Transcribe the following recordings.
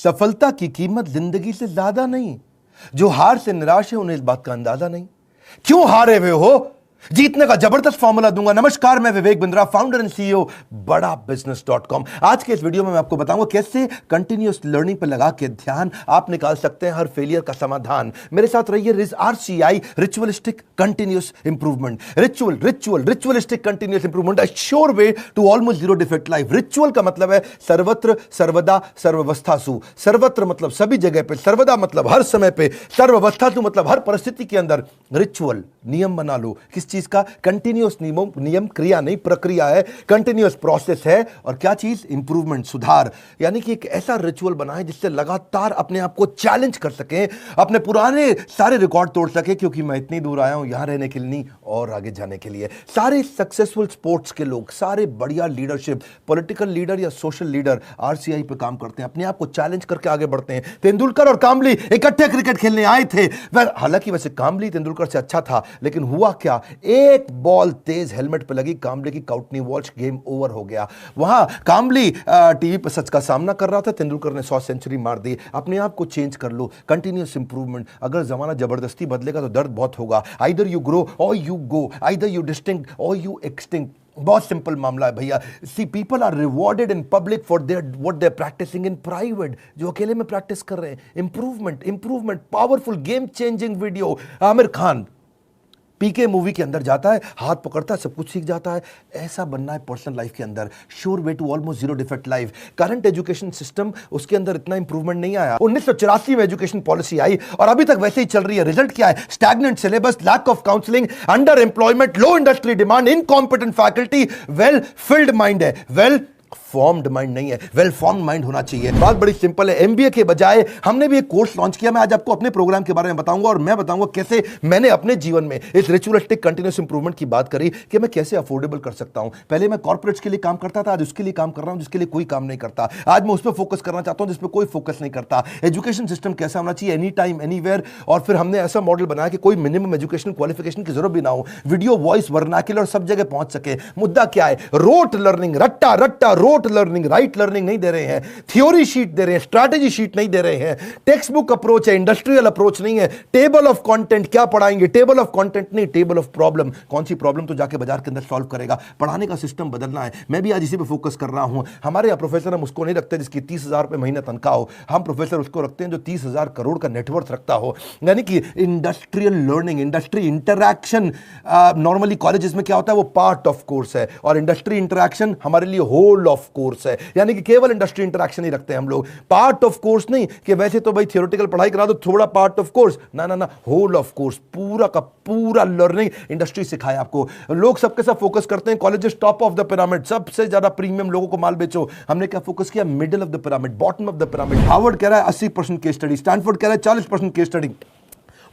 सफलता की कीमत जिंदगी से ज्यादा नहीं। जो हार से निराश है उन्हें इस बात का अंदाजा नहीं। क्यों हारे हुए हो? जीतने का जबरदस्त फॉर्मूला दूंगा। नमस्कार, मैं Vivek Bindra, founder and CEO बड़ा बिजनेस.com। आज के इस वीडियो में मैं आपको बताऊंगा कैसे कंटिन्यूअस लर्निंग पर लगा के ध्यान आप निकाल सकते हैं हर फेलियर का समाधान। मेरे साथ रहिए। RCI, ritualistic continuous improvement. Ritualistic continuous improvement, a sure way to almost zero defect life. Ritual का मतलब है सर्वत्र, सर्वदा, सर्वावस्थासु। सर्वत्र मतलब सभी जगह पे, सर्वदा मतलब हर समय पे, सर्वावस्थासु मतलब हर परिस्थिति के अंदर। रिचुअल नियम बना लो। किस चीज का? कंटिन्यूअस नियम, क्रिया नहीं प्रक्रिया है, कंटिन्यूअस प्रोसेस है। और क्या चीज? इंप्रूवमेंट, सुधार। यानी कि एक ऐसा रिचुअल बनाएं जिससे लगातार अपने आप को चैलेंज कर सकें, अपने पुराने सारे रिकॉर्ड तोड़ सके। क्योंकि मैं इतनी दूर आया हूं यहां रहने के लिए नहीं, और आगे जाने के लिए। सारे सक्सेसफुल स्पोर्ट्स के लोग, सारे बढ़िया लीडरशिप, पॉलिटिकल लीडर या सोशल लीडर RCI पे काम करते हैं, अपने आप को चैलेंज करके आगे बढ़ते हैं। तेंदुलकर और कामली इकट्ठे क्रिकेट खेलने आए थे। हालांकि वैसे कामली तेंदुलकर से अच्छा था, लेकिन हुआ क्या? एक बॉल तेज हेलमेट पे लगी, कामले की काउटनी वॉच, गेम ओवर हो गया। वहां कामली टीवी पर सच का सामना कर रहा था, तेंदुलकर ने 100 सेंचुरी मार दी। अपने आप को चेंज कर लो, कंटिन्यूअस इंप्रूवमेंट। अगर जमाना जबरदस्ती बदलेगा तो दर्द बहुत होगा। Either you grow or you go, either you distinct or you extinct. बहुत सिंपल मामला है भैया। See people are rewarded in public for their what they are practising in private. जो अकेले में प्रैक्टिस कर रहे हैं, improvement, powerful game changing video. Aamir Khan PK movie के अंदर जाता है, हाथ पकड़ता है, सब कुछ सीख जाता है। ऐसा बनना है पर्सनल लाइफ के अंदर। Sure way to almost zero defect life. Current education system, उसके अंदर इतना इंप्रूवमेंट नहीं आया। 1984 में एजुकेशन पॉलिसी आई और अभी तक वैसे ही चल रही है। रिजल्ट क्या है? Stagnant syllabus, lack of counselling, under employment, low industry demand, incompetent faculty. Well filled mind है, वेल फॉर्म्ड माइंड नहीं है। वेल फॉर्म्ड माइंड होना चाहिए। बात बड़ी सिंपल है। MBA के बजाय हमने भी एक कोर्स लॉन्च किया। मैं आज आपको अपने प्रोग्राम के बारे में बताऊंगा और मैं बताऊंगा कैसे मैंने अपने जीवन में इस रिचुअलिस्टिक कंटिन्यूअस इंप्रूवमेंट की बात करी कि मैं कैसे अफोर्डेबल कर सकता हूं। पहले मैं कॉर्पोरेट्स के लिए काम करता था, आज उसके लिए काम कर रहा हूं जिसके लिए कोई काम नहीं करता। आज मैं उस पर फोकस करना चाहता हूं जिस पर कोई फोकस नहीं करता। एजुकेशन सिस्टम कैसा होना चाहिए? Any time anywhere. और फिर हमने ऐसा मॉडल बनाया कि कोई मिनिमम एजुकेशन क्वालिफिकेशन की जरूरत भी ना हो। वीडियो, वॉइस, वर्नाक्युलर सब जगह पहुंच सके। मुद्दा क्या है? रोट लर्निंग, रट्टा रोट लर्निंग, राइट लर्निंग नहीं दे रहे हैं। थ्योरी शीट दे रहे हैं, स्ट्रैटेजी शीट नहीं दे रहे हैं। टेक्स्ट बुक अप्रोच है, इंडस्ट्रियल अप्रोच नहीं है। टेबल ऑफ कंटेंट क्या पढ़ाएंगे? टेबल ऑफ कंटेंट नहीं, टेबल ऑफ प्रॉब्लम। कौन सी प्रॉब्लम तो जाके बाजार के अंदर सॉल्व करेगा। पढ़ाने का सिस्टम बदलना है। मैं भी आज इसी पे फोकस कर रहा हूं। हमारे यहाँ प्रोफेसर हम उसको नहीं रखते जिसकी 30,000 रुपए महीना तनख्वाह हो। हम प्रोफेसर उसको रखते हैं जो 30,000 करोड़ का नेटवर्थ रखता हो। यानी कि industrial learning, industry interaction. Normally colleges में क्या होता है? वो पार्ट ऑफ कोर्स है, और इंडस्ट्री इंटरैक्शन हमारे लिए होल ऑफ कोर्स है। यानी कि केवल इंडस्ट्री इंटरैक्शन ही रखते हैं हम लोग। पार्ट ऑफ कोर्स नहीं कि वैसे तो भाई थियोरेटिकल पढ़ाई करा दो, थोड़ा पार्ट ऑफ कोर्स। ना, होल ऑफ कोर्स, पूरा का पूरा लर्निंग इंडस्ट्री सिखाए आपको। लोग सबके सब फोकस करते हैं colleges top of the pyramid, सबसे ज्यादा प्रीमियम लोगों को माल बेचो। हमने क्या फोकस किया? Middle of the pyramid, bottom of the pyramid. Harvard कह रहा है 80% केस स्टडी, स्टैनफोर्ड कह रहा है 40% केस स्टडी।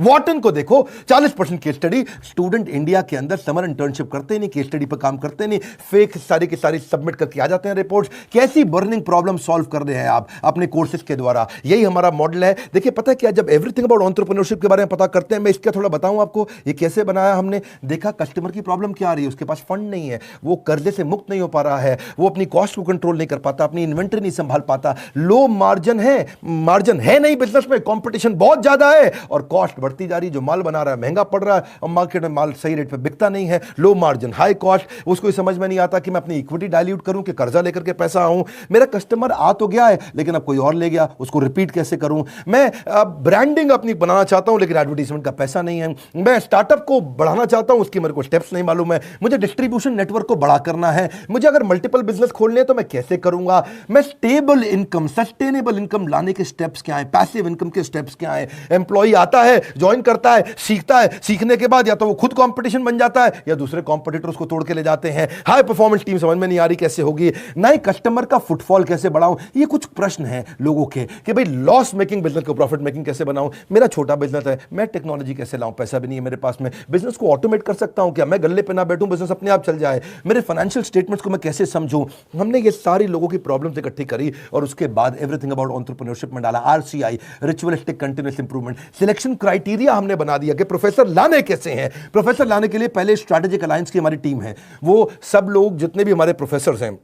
वॉटन को देखो 40% केस स्टडी। स्टूडेंट इंडिया के अंदर समर इंटर्नशिप करते नहीं, केस स्टडी पर काम करते नहीं, फेक सारी की सारी सबमिट करके आ जाते हैं रिपोर्ट्स। कैसी बर्निंग प्रॉब्लम सॉल्व कर रहे हैं आप अपने कोर्सेज के द्वारा? यही हमारा मॉडल है। देखिए पता है क्या, जब एवरीथिंग अबाउट एंटरप्रेन्योरशिप के बारे में पता करते हैं, मैं इसका थोड़ा बताऊं आपको ये कैसे बनाया हमने। देखा कस्टमर की प्रॉब्लम क्या आ रही है, उसके पास फंड नहीं है, वो कर्जे से मुक्त नहीं हो पा रहा है, वो अपनी कॉस्ट को कंट्रोल नहीं कर पाता, अपनी इन्वेंटरी नहीं संभाल पाता, लो मार्जिन है नहीं बिजनेस में, कॉम्पिटिशन बहुत ज्यादा है और कॉस्ट बढ़ती जा रही है। जो माल बना रहा है महंगा पड़ रहा है और मार्केट में माल सही रेट पे बिकता नहीं है। Low margin, high cost. उसको समझ में नहीं आता कि मैं अपनी इक्विटी डाइल्यूट करूं कि कर्जा लेकर के पैसा आऊं। मेरा कस्टमर आ तो गया है लेकिन अब कोई और ले गया, उसको रिपीट कैसे करूं। मैं ब्रांडिंग अपनी बनाना चाहता हूं लेकिन एडवर्टाइजमेंट का पैसा नहीं है। मैं स्टार्टअप को बढ़ाना चाहता हूं, उसकी मेरे को स्टेप्स नहीं मालूम है। मुझे डिस्ट्रीब्यूशन नेटवर्क को बड़ा करना है। मुझे अगर मल्टीपल बिजनेस खोलने हैं तो मैं कैसे करूंगा। मैं स्टेबल इनकम, सस्टेनेबल इनकम लाने के स्टेप्स क्या है, पैसिव इनकम के स्टेप्स क्या है। एम्प्लॉय आता है, ज्वाइन करता है, सीखता है, सीखने के बाद या तो वो खुद कंपटीशन बन जाता है या दूसरे कंपटीटर उसको तोड़ के ले जाते हैं। हाई परफॉर्मेंस टीम समझ में नहीं आ रही कैसे होगी। नए कस्टमर का फुटफॉल कैसे बढ़ाऊं, ये कुछ प्रश्न हैं लोगों के कि भाई लॉस मेकिंग बिजनेस को प्रॉफिट मेकिंग कैसे बनाऊं। मेरा छोटा बिजनेस है, मैं टेक्नोलॉजी कैसे लाऊं, पैसा भी नहीं है मेरे पास में। बिजनेस को ऑटोमेट कर सकता हूं क्या, मैं गल्ले पे ना बैठूं, बिजनेस अपने आप चल जाए। मेरे फाइनेंशियल स्टेटमेंट्स को मैं कैसे समझूं। हमने ये सारी लोगों की प्रॉब्लम्स इकट्ठी करी और उसके बाद एवरीथिंग अबाउट एंटरप्रेन्योरशिप में डाला। RCI, ritualistic continuous improvement. Selection criteria हमने बना दिया कि प्रोफेसर लाने कैसे हैं। प्रोफेसर लाने के लिए पहले स्ट्रैटेजिक अलायंस की हमारी टीम है। वो सब लोग जितने भी हमारे प्रोफेसर हैं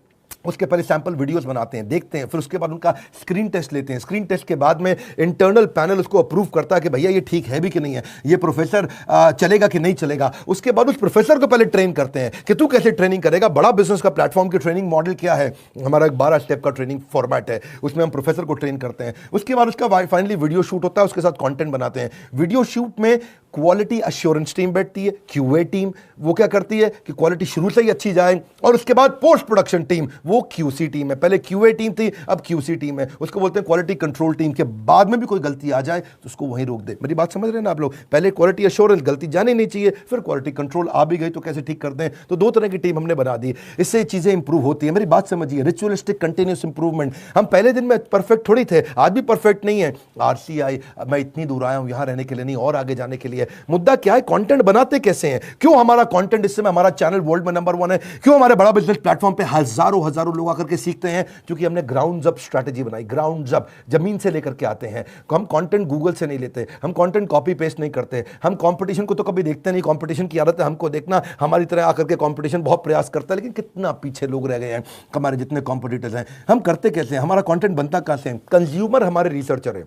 उसके पहले सैंपल वीडियोस बनाते हैं, देखते हैं, फिर उसके बाद उनका स्क्रीन टेस्ट लेते हैं। स्क्रीन टेस्ट के बाद में इंटरनल पैनल उसको अप्रूव करता है कि भैया ये ठीक है भी कि नहीं है, ये प्रोफेसर चलेगा कि नहीं चलेगा। उसके बाद उस प्रोफेसर को पहले ट्रेन करते हैं कि तू कैसे ट्रेनिंग करेगा। बड़ा बिजनेस का प्लेटफॉर्म की ट्रेनिंग मॉडल क्या है, हमारा एक 12 स्टेप का ट्रेनिंग फॉर्मेट है, उसमें हम प्रोफेसर को ट्रेन करते हैं। उसके बाद उसका फाइनली वीडियो शूट होता है, उसके साथ कंटेंट बनाते हैं। वीडियो शूट में क्वालिटी अश्योरेंस टीम बैठती है, क्यूए टीम, वो क्या करती है कि क्वालिटी शुरू से ही अच्छी जाए, और उसके बाद पोस्ट प्रोडक्शन टीम, वो क्यूसी टीम है। पहले क्यूए टीम थी, अब क्यूसी टीम है, उसको बोलते हैं क्वालिटी कंट्रोल टीम। के बाद में भी कोई गलती आ जाए तो उसको वहीं रोक दे। मेरी बात समझ रहे हैं ना आप लोग? पहले क्वालिटी अश्योरेंस, गलती जानी नहीं चाहिए, फिर क्वालिटी कंट्रोल, आ भी गई तो कैसे ठीक करते हैं। तो दो तरह की टीम हमने बना दी, इससे चीजें इंप्रूव होती है। मेरी बात समझिए, रिचुअलिस्टिक कंटिन्यूस इंप्रूवमेंट। हम पहले दिन में परफेक्ट थोड़ी थे, आज भी परफेक्ट नहीं है। आरसीआई, मैं इतनी दूर आया हूं यहां रहने के लिए नहीं, और आगे जाने के लिए। मुद्दा क्या है, कंटेंट बनाते कैसे हैं? क्यों हमारा कंटेंट, इस समय हमारा चैनल वर्ल्ड में नंबर 1 है? क्यों हमारे बड़ा बिजनेस प्लेटफॉर्म पे हजारों लोग आकर के सीखते हैं? क्योंकि हमने ग्राउंड अप स्ट्रेटजी बनाई। ग्राउंड अप, जमीन से लेकर के आते हैं। हम कंटेंट गूगल से नहीं लेते, हम कंटेंट कॉपी पेस्ट नहीं करते, हम कंपटीशन को तो कभी देखते नहीं। कंपटीशन की आदत है हमको देखना, हमारी तरह आकर के कंपटीशन बहुत प्रयास करता है, लेकिन कितना पीछे लोग रह गए हैं हमारे जितने कॉम्पिटिटर्स हैं। हम करते कैसे हैं, हमारा कंटेंट बनता कैसे है? कंज्यूमर हमारे रिसर्चर है।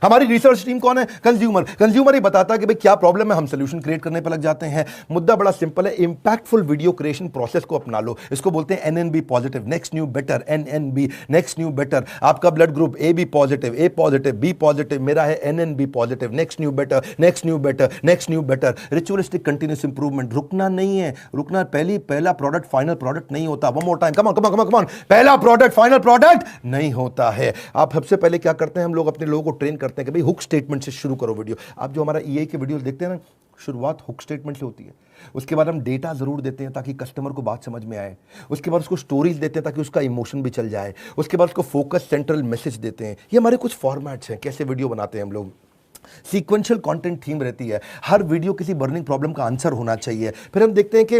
हमारी रिसर्च टीम कौन है? कंज्यूमर। कंज्यूमर ही बताता है कि भाई क्या प्रॉब्लम है, हम सोल्यूशन क्रिएट करने पर लग जाते हैं। मुद्दा बड़ा सिंपल है, इंपैक्टफुल वीडियो क्रिएशन प्रोसेस को अपना लो। इसको बोलते हैं NNB positive, next new better. NNB, next new better. आपका blood group A B positive, A positive, B positive, मेरा है NNB positive. Next new better, next new better, next new better. Ritualistic continuous improvement, रुकना नहीं है। रुकना, पहला product final product नहीं होता। One more time, come on come on come on, पहला प्रोडक्ट फाइनल प्रोडक्ट नहीं होता है। आप सबसे पहले क्या करते हैं, हम लोग अपने लोगों को ट्रेन करते हैं कि भाई हुक स्टेटमेंट से शुरू करो वीडियो। आप जो हमारा ईए के वीडियो देखते हैं ना, शुरुआत हुक स्टेटमेंट से होती है। उसके बाद हम डेटा जरूर देते हैं ताकि कस्टमर को बात समझ में आए। उसके बाद उसको स्टोरीज देते हैं ताकि उसका इमोशन भी चल जाए। उसके बाद उसको फोकस सेंट्रल मैसेज देते हैं। ये हमारे कुछ फॉर्मेट्स हैं कैसे वीडियो बनाते हैं हम लोग। सीक्वेंशियल कंटेंट थीम रहती है, हर वीडियो किसी बर्निंग प्रॉब्लम का आंसर होना चाहिए। फिर हम देखते हैं कि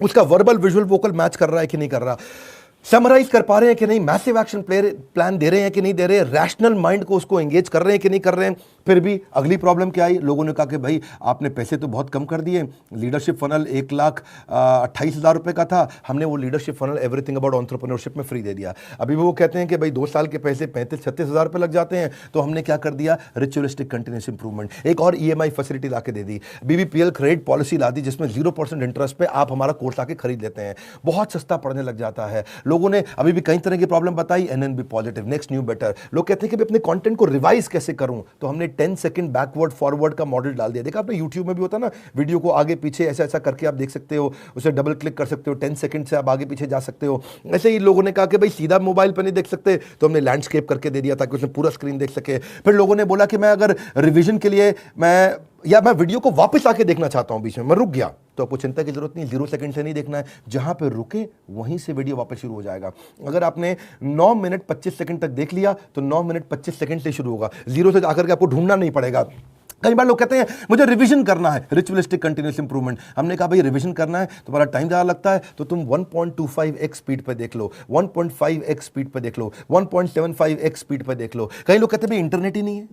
उसका वर्बल विजुअल वोकल मैच कर रहा है कि नहीं कर रहा, समराइज कर पा रहे हैं कि नहीं, मैसिव एक्शन प्लान दे रहे हैं कि नहीं दे रहे, रैशनल माइंड को उसको एंगेज कर रहे हैं कि नहीं कर रहे हैं। फिर भी अगली प्रॉब्लम क्या आई, लोगों ने कहा कि भाई आपने पैसे तो बहुत कम कर दिए, लीडरशिप फनल 1,28,000 रुपए का था, हमने वो leadership funnel everything about entrepreneurship में फ्री दे दिया। अभी भी वो कहते हैं कि भाई 2 साल के पैसे 35-36 हज़ार रुपए लग जाते हैं। तो हमने क्या कर दिया, रिचुअलिस्टिक कंटिन्यूस इंप्रूवमेंट, एक और ईएमआई फैसिलिटी ला के दे दी, बीबीपीएल क्रेडिट पॉलिसी ला दी, जिसमें 0% इंटरेस्ट पे आप हमारा कोर्स आके खरीद लेते हैं। बहुत सस्ता पड़ने लग जाता है। लोगों ने अभी भी कई तरह की प्रॉब्लम बताई, NNB positive, next new better. लोग कहते हैं कि अपने कंटेंट को रिवाइज कैसे करूं, तो हमने 10 सेकंड बैकवर्ड फॉरवर्ड का मॉडल डाल दिया। देखा आपने यूट्यूब में भी होता है ना, वीडियो को आगे पीछे ऐसा ऐसा करके आप देख सकते हो, उसे डबल क्लिक कर सकते हो, 10 सेकंड से आप आगे पीछे जा सकते हो। ऐसे ही लोगों ने कहा कि भाई सीधा मोबाइल पर नहीं देख सकते, तो हमने लैंडस्केप करके दे दिया ताकि उसमें पूरा स्क्रीन देख सके। फिर लोगों ने बोला कि मैं अगर रिवीजन के लिए मैं वीडियो को वापस आके देखना चाहता हूं, बीच में मैं रुक गया, तो आपको चिंता की जरूरत नहीं, 0 सेकंड से नहीं देखना है, जहां पे रुके वहीं से वीडियो वापस शुरू हो जाएगा। अगर आपने 9 मिनट 25 सेकंड तक देख लिया तो 9 मिनट 25 सेकंड से शुरू होगा, 0 से आकर के आपको ढूंढना नहीं पड़ेगा। कई बार लोग कहते हैं मुझे रिवीजन करना है, रिचुअलिस्टिक कंटिन्यूस इंप्रूवमेंट। हमने कहा भाई रिवीजन करना है, तुम्हारा टाइम ज़्यादा लगता है तो तुम 1.25x स्पीड पे देख लो, 1.5x स्पीड पे देख लो, 1.75x स्पीड पे देख लो। कई लोग कहते हैं भाई इंटरनेट ही नहीं है,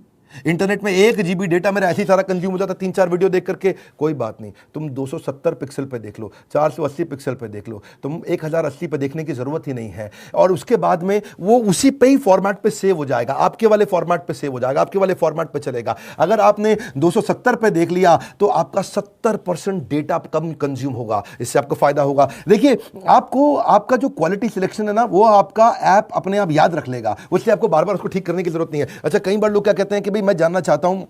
इंटरनेट में 1 GB डेटा मेरा ऐसे ही सारा कंज्यूम हो जाता 3-4 वीडियो देख करके। कोई बात नहीं, तुम 270 पिक्सल पे देख लो, 480 पिक्सल पे देख लो, तुम 1080 पे देखने की जरूरत ही नहीं है। और उसके बाद में वो उसी पे ही फॉर्मेट पे सेव हो जाएगा, आपके वाले फॉर्मेट पे सेव हो जाएगा, आपके वाले फॉर्मेट पे चलेगा। अगर आपने 270 पे देख लिया तो आपका 70% डेटा कम कंज्यूम होगा, इससे आपको फायदा होगा। देखिए आपको आपका जो क्वालिटी सिलेक्शन है ना, वो आपका ऐप अपने आप याद रख लेगा, उससे आपको बार बार उसको ठीक करने की जरूरत नहीं है। अच्छा, कई बार लोग क्या कहते हैं कि मैं जानना चाहता हूं,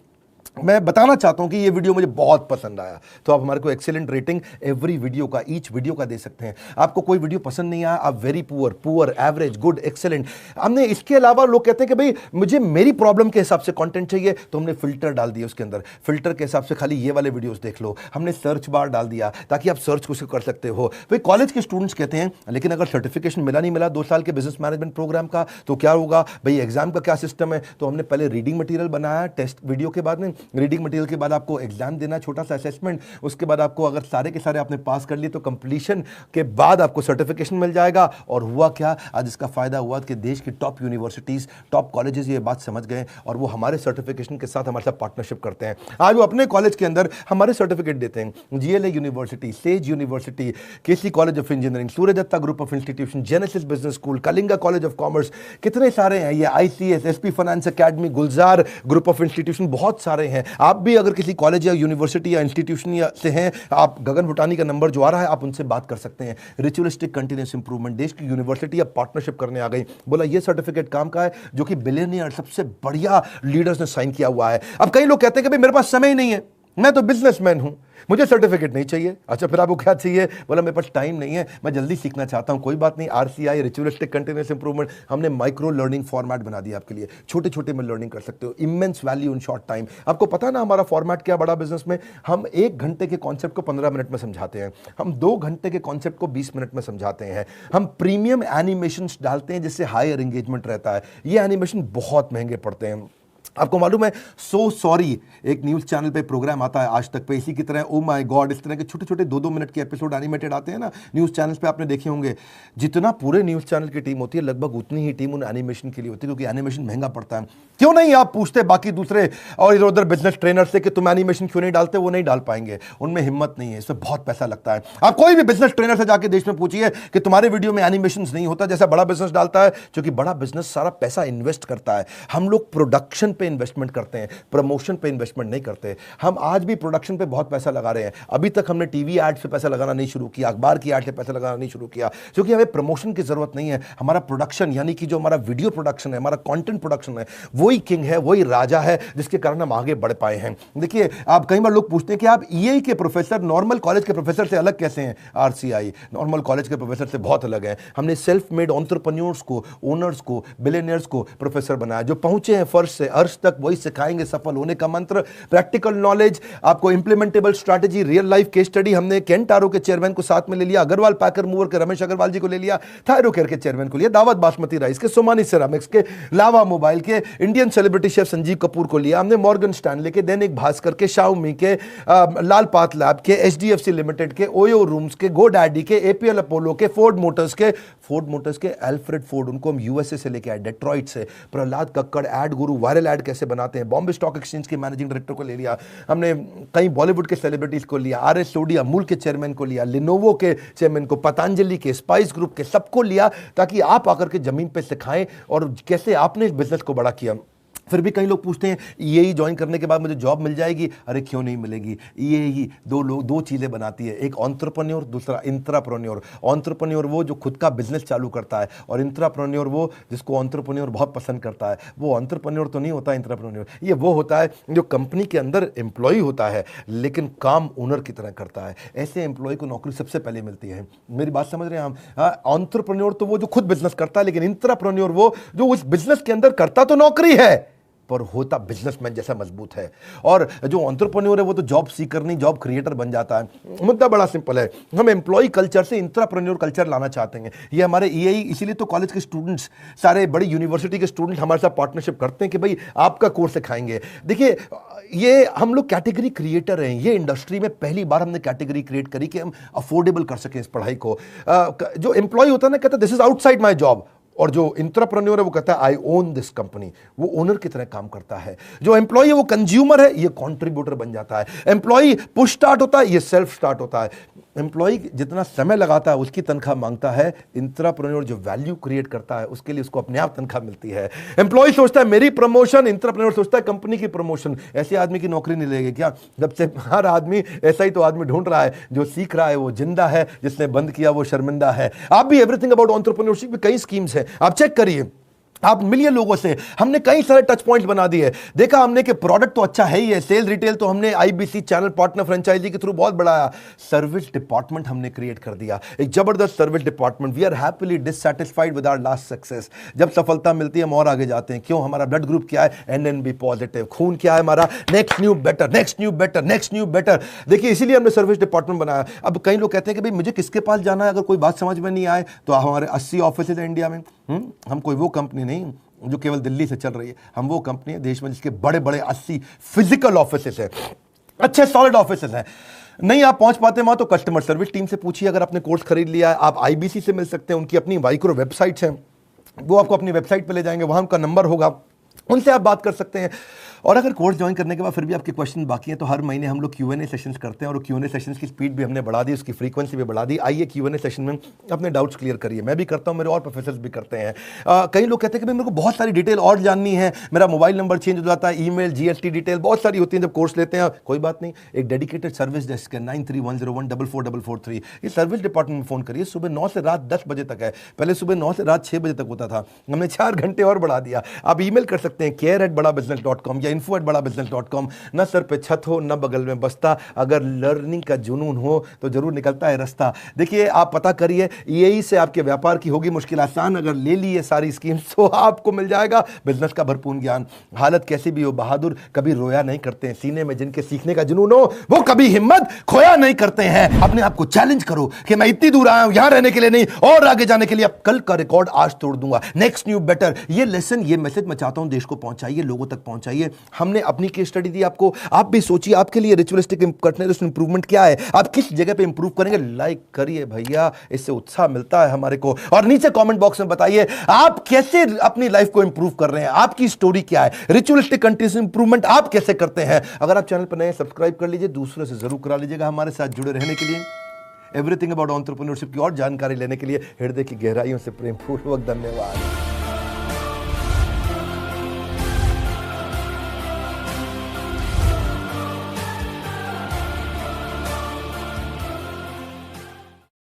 मैं बताना चाहता हूं कि ये वीडियो मुझे बहुत पसंद आया, तो आप हमारे को एक्सीलेंट रेटिंग एवरी वीडियो का, ईच वीडियो का दे सकते हैं। आपको कोई वीडियो पसंद नहीं आया, आप very poor, poor, average, good, excellent. हमने इसके अलावा लोग कहते हैं कि भाई मुझे मेरी प्रॉब्लम के हिसाब से कंटेंट चाहिए, तो हमने फिल्टर डाल दिया उसके अंदर, फिल्टर के हिसाब से खाली ये वाले वीडियोस देख लो। हमने सर्च बार डाल दिया ताकि आप सर्च को कर सकते हो। भाई कॉलेज के स्टूडेंट्स कहते हैं लेकिन अगर सर्टिफिकेशन मिला नहीं मिला 2 साल के बिजनेस मैनेजमेंट प्रोग्राम का, तो क्या होगा भाई, एग्जाम का क्या सिस्टम है। तो हमने पहले रीडिंग मटेरियल बनाया टेस्ट वीडियो के बाद में, रीडिंग मटेरियल के बाद आपको एग्जाम देना, छोटा सा असेसमेंट, उसके बाद आपको अगर सारे के सारे आपने पास कर लिए तो कंप्लीशन के बाद आपको सर्टिफिकेशन मिल जाएगा। और हुआ क्या, आज इसका फायदा हुआ कि देश की टॉप यूनिवर्सिटीज, टॉप कॉलेजेस ये बात समझ गए और वो हमारे सर्टिफिकेशन के साथ हमारे साथ पार्टनरशिप करते हैं। आज वो अपने कॉलेज के अंदर हमारे सर्टिफिकेट देते हैं। GLA University, Sage University, KC College of Engineering, Surya Datta Group of Institution, Genesis Business School, Kalinga College of Commerce, कितने सारे हैं ये, ICS, SP Finance Academy, Gulzar Group of Institution, बहुत सारे हैं। आप भी अगर किसी कॉलेज या यूनिवर्सिटी या इंस्टीट्यूशन से हैं, आप गगन भुटानी का नंबर जो आ रहा है आप उनसे बात कर सकते हैं। रिचुअलिस्टिक कंटिन्यूस इंप्रूवमेंट, देश की यूनिवर्सिटी अब पार्टनरशिप करने आ गई, बोला ये सर्टिफिकेट काम का है जो कि बिलियनियर सबसे बढ़िया लीडर्स ने साइन किया हुआ है। अब कई लोग कहते हैं कि भाई मेरे पास समय ही नहीं है, मैं तो बिजनेसमैन हूं, मुझे सर्टिफिकेट नहीं चाहिए। अच्छा फिर आपको क्या चाहिए, बोला मेरे पास टाइम नहीं है, मैं जल्दी सीखना चाहता हूं। कोई बात नहीं, आरसीआई, रिचुअलिस्टिक कंटिन्यूअस इंप्रूवमेंट, हमने माइक्रो लर्निंग फॉर्मेट बना दिया आपके लिए, छोटे छोटे में लर्निंग कर सकते हो, immense value in short time. आपको पता है ना हमारा फॉर्मेट क्या, बड़ा बिजनेस में हम 1 घंटे के कॉन्सेप्ट को 15 मिनट में समझाते हैं, हम 2 घंटे के कॉन्सेप्ट को 20 मिनट में समझाते हैं, हम प्रीमियम एनिमेशन डालते हैं जिससे हायर एंगेजमेंट रहता है। ये एनिमेशन बहुत महंगे पड़ते हैं। आपको मालूम है, सो सॉरी एक न्यूज चैनल पे प्रोग्राम आता है आज तक पे, इसी की तरह ओ माय गॉड, इस तरह के छोटे छोटे 2-2 मिनट के एपिसोड एनिमेटेड आते हैं ना न्यूज चैनल्स पे, आपने देखे होंगे। जितना पूरे न्यूज चैनल की टीम होती है लगभग उतनी ही टीम उन एनिमेशन के लिए होती है, क्योंकि एनिमेशन महंगा पड़ता है। क्यों नहीं आप पूछते बाकी दूसरे और इधर उधर बिजनेस ट्रेनर से कि तुम एनिमेशन क्यों नहीं डालते, वो नहीं डाल पाएंगे, उनमें हिम्मत नहीं है, इसमें बहुत पैसा लगता है। आप कोई भी बिजनेस ट्रेनर से जाके देश में पूछिए कि तुम्हारे वीडियो में एनिमेशन नहीं होता जैसा बड़ा बिजनेस डालता है, क्योंकि बड़ा बिजनेस सारा पैसा इन्वेस्ट करता है। हम लोग प्रोडक्शन पे इन्वेस्टमेंट करते हैं, प्रमोशन पे इन्वेस्टमेंट नहीं करते। हम आज भी प्रोडक्शन पे बहुत पैसा लगा रहे हैं, अभी तक हमने टीवी एड से पैसा लगाना नहीं शुरू किया, अखबार की एड से पैसा लगाना नहीं शुरू किया, क्योंकि हमें प्रमोशन की जरूरत नहीं है। हमारा प्रोडक्शन यानी कि जो हमारा वीडियो प्रोडक्शन है, हमारा कंटेंट प्रोडक्शन है, वही किंग है, वही राजा है, जिसके कारण हम आगे बढ़ पाए हैं। देखिए, आप कई बार लोग पूछते हैं कि आप ईए के प्रोफेसर नॉर्मल कॉलेज के प्रोफेसर से अलग कैसे हैं। आरसीआई नॉर्मल कॉलेज के प्रोफेसर से बहुत अलग है। हमने सेल्फ मेड एंटरप्रेन्योर्स को, ओनर्स को, बिलियनियर्स को प्रोफेसर बनाया, जो पहुंचे हैं फर्श से अर्श तक, वही सिखाएंगे सफल होने का मंत्र। प्रैक्टिकल नॉलेज, आपको implementable strategy, real life case study. हमने केंटारो के चेयरमैन को साथ में ले लिया, अग्रवाल पैकर मूवर के रमेश अग्रवाल जी को ले लिया, थायरोकेयर के चेयरमैन को लिया, दावत बासमती राइस के, सोमानी सिरामिक्स के, लावा मोबाइल के, Indian celebrity chef Sanjeev Kapoor को लिया हमने, मॉर्गन स्टैनले के, दैनिक भास्कर के, शाओमी के, लाल पाथ लैब के, एचडीएफसी लिमिटेड के, ओयो रूम्स के, गो डैडी के, एपीएल अपोलो के, फोर्ड मोटर्स के, एल्फ्रेड फोर्ड, उनको हम यूएसए से लेके आए, डेट्रॉइट से। प्रहलाद कक्कड़, एड गुरु, वायरल एड कैसे बनाते हैं, बॉम्बे स्टॉक एक्सचेंज के मैनेजिंग डायरेक्टर को ले लिया हमने, कई बॉलीवुड के सेलिब्रिटीज को लिया, आरएस सोडी अमूल के चेयरमैन को लिया, लिनोवो के चेयरमैन को, पतंजलि के, स्पाइस ग्रुप के, सबको लिया, ताकि आप आकर के जमीन पे सिखाएं और कैसे आपने इस बिजनेस को बड़ा किया। फिर भी कई लोग पूछते हैं ईएई ज्वाइन करने के बाद मुझे जॉब मिल जाएगी। अरे क्यों नहीं मिलेगी। ईएई दो चीज़ें बनाती है, एक एंटरप्रेन्योर, दूसरा इंट्राप्रेन्योर। एंटरप्रेन्योर वो जो खुद का बिजनेस चालू करता है, और इंट्राप्रेन्योर वो जिसको एंटरप्रेन्योर बहुत पसंद करता है। वो एंटरप्रेन्योर तो नहीं होता इंट्राप्रेन्योर, ये वो होता है जो कंपनी के अंदर एम्प्लॉय होता है लेकिन काम ओनर की तरह करता है। ऐसे एम्प्लॉय को नौकरी सबसे पहले मिलती है। मेरी बात समझ रहे हैं हम। एंटरप्रेन्योर तो वो जो खुद बिजनेस करता है, लेकिन इंट्राप्रेन्योर वो जो उस बिजनेस के अंदर करता तो नौकरी है पर होता बिजनेसमैन जैसा मजबूत है। और जो एंटरप्रेन्योर है वो तो जॉब सीकर नहीं, जॉब क्रिएटर बन जाता है। मुद्दा बड़ा सिंपल है, हम एम्प्लॉय कल्चर से इंट्राप्रेन्योर कल्चर लाना चाहते हैं। ये हमारे ईएई, इसीलिए तो कॉलेज के स्टूडेंट्स, सारे बड़ी यूनिवर्सिटी के स्टूडेंट हमारे साथ पार्टनरशिप करते हैं कि भाई आपका कोर्स सिखाएंगे। देखिए, ये हम लोग कैटेगरी क्रिएटर हैं। ये इंडस्ट्री में पहली बार हमने कैटेगरी क्रिएट करी कि हम अफोर्डेबल कर सकें इस पढ़ाई को। जो एम्प्लॉय होता है ना, कहता है this is outside my job, और जो इंट्राप्रेन्योर है वो कहता है आई ओन दिस कंपनी, वो ओनर की तरह काम करता है। जो एम्प्लॉय है वो कंज्यूमर है, ये कंट्रीब्यूटर बन जाता है। एम्प्लॉय पुश स्टार्ट होता है, ये सेल्फ स्टार्ट होता है। एम्प्लॉय जितना समय लगाता है उसकी तनख्वाह मांगता है। इंट्राप्रेन्योर जो वैल्यू क्रिएट करता है उसके लिए उसको अपने आप तनख्वाह मिलती है। एम्प्लॉय सोचता है मेरी प्रमोशन, इंट्राप्रेन्योर सोचता है कंपनी की प्रमोशन। ऐसे आदमी की नौकरी नहीं लगेगी क्या? जब से हर आदमी ऐसा ही तो आदमी ढूंढ रहा है, जो सीख रहा है वो जिंदा है, जिसने बंद किया वो शर्मिंदा है। आप भी एवरीथिंग अबाउट एंटरप्रेन्योरशिप में कई स्कीम्स है, आप चेक करिए। आप मिलियन लोगों से हमने कई सारे टच पॉइंट्स बना दिए। देखा हमने कि प्रोडक्ट तो अच्छा है ही है, सेल रिटेल तो हमने आईबीसी चैनल पार्टनर फ्रेंचाइजी के थ्रू बहुत बढ़ाया। सर्विस डिपार्टमेंट हमने क्रिएट कर दिया, एक जबरदस्त service department. We are happily dissatisfied with our last success. जब सफलता मिलती है हम और आगे जाते हैं। क्यों? हमारा ब्लड ग्रुप क्या है? NNB positive. खून क्या है हमारा? Next new better, next new better, next new better. देखिए, इसीलिए हमने सर्विस डिपार्टमेंट बनाया। अब कई लोग कहते हैं कि भाई मुझे किसके पास जाना है अगर कोई बात समझ में नहीं आए, तो हमारे 80 ऑफिस है इंडिया में। हम कोई वो कंपनी नहीं जो केवल दिल्ली से चल रही है। हम वो कंपनी है देश में जिसके बड़े बड़े 80 फिजिकल ऑफिसेस हैं, अच्छे सॉलिड ऑफिसेस हैं। नहीं आप पहुंच पाते वहां तो कस्टमर सर्विस टीम से पूछिए। अगर आपने कोर्स खरीद लिया है, आप आईबीसी से मिल सकते हैं, उनकी अपनी माइक्रो वेबसाइट्स हैं, वो आपको अपनी वेबसाइट पे ले जाएंगे, वहां उनका नंबर होगा, उनसे आप बात कर सकते हैं। और अगर कोर्स ज्वाइन करने के बाद फिर भी आपके क्वेश्चन बाकी हैं तो हर महीने हम लोग Q&A सेशंस करते हैं, और Q&A सेशंस की स्पीड भी हमने बढ़ा दी, उसकी फ्रीक्वेंसी भी बढ़ा दी। आइए Q&A सेशन में अपने डाउट्स क्लियर करिए। मैं भी करता हूं, मेरे और प्रोफेसर्स भी करते हैं। कई लोग कहते हैं कि भाई मेरे को बहुत सारी डिटेल और जाननी है, मेरा मोबाइल नंबर चेंज हो जाता है, ईमेल, GST डिटेल बहुत सारी होती है जब कोर्स लेते हैं। कोई बात नहीं, एक डेडिकेटेड सर्विस डेस्क है 9310144443, ये सर्विस डिपार्टमेंट में फोन करिए। सुबह 9 से रात 10 बजे तक है, पहले सुबह 9 से रात 6 बजे तक होता था, हमने 4 घंटे और बढ़ा दिया। आप ईमेल कर सकते हैं care@badabusiness.com या info@badabusiness.com। न सर पे छत हो न बगल में बस्ता, अगर लर्निंग का जुनून हो तो जरूर निकलता है रास्ता। देखिए आप पता करिए, यही से आपके व्यापार की होगी मुश्किल आसान। अगर ले ली ये सारी स्कीम्स तो आपको मिल जाएगा बिजनेस का भरपूर ज्ञान। हालत कैसी भी हो, बहादुर कभी रोया नहीं करते हैं, सीने में जिनके सीखने का जुनून हो वो कभी हिम्मत खोया नहीं करते हैं। अपने आप को चैलेंज करो कि मैं इतनी दूर आया हूं यहां रहने के लिए नहीं, और आगे जाने के लिए। अब कल का रिकॉर्ड आज तोड़ दूंगा, नेक्स्ट न्यू बेटर। ये लेसन, ये मैसेज मैं चाहता हूं देश को पहुंचाइए, लोगों तक पहुंचाइए। हमने अपनी केस स्टडी दी आपको, आप भी सोचिए आपके लिए रिचुअलिस्टिक कंटिन्यूअस इंप्रूवमेंट क्या है, आप किस जगह पे इंप्रूव करेंगे। लाइक करिए भैया, इससे उत्साह मिलता है हमारे को। और नीचे कमेंट बॉक्स में बताइए आप कैसे अपनी लाइफ को इंप्रूव कर रहे हैं, आपकी स्टोरी क्या है, रिचुअलिस्टिक कंटिन्यूअस इंप्रूवमेंट आप कैसे करते हैं। अगर आप चैनल पर नए सब्सक्राइब कर लीजिए, दूसरों से जरूर करा लीजिएगा। हमारे साथ जुड़े रहने के लिए, एवरीथिंग अबाउट एंटरप्रेन्योरशिप की और जानकारी लेने के लिए हृदय की गहराइयों से प्रेमपूर्वक धन्यवाद।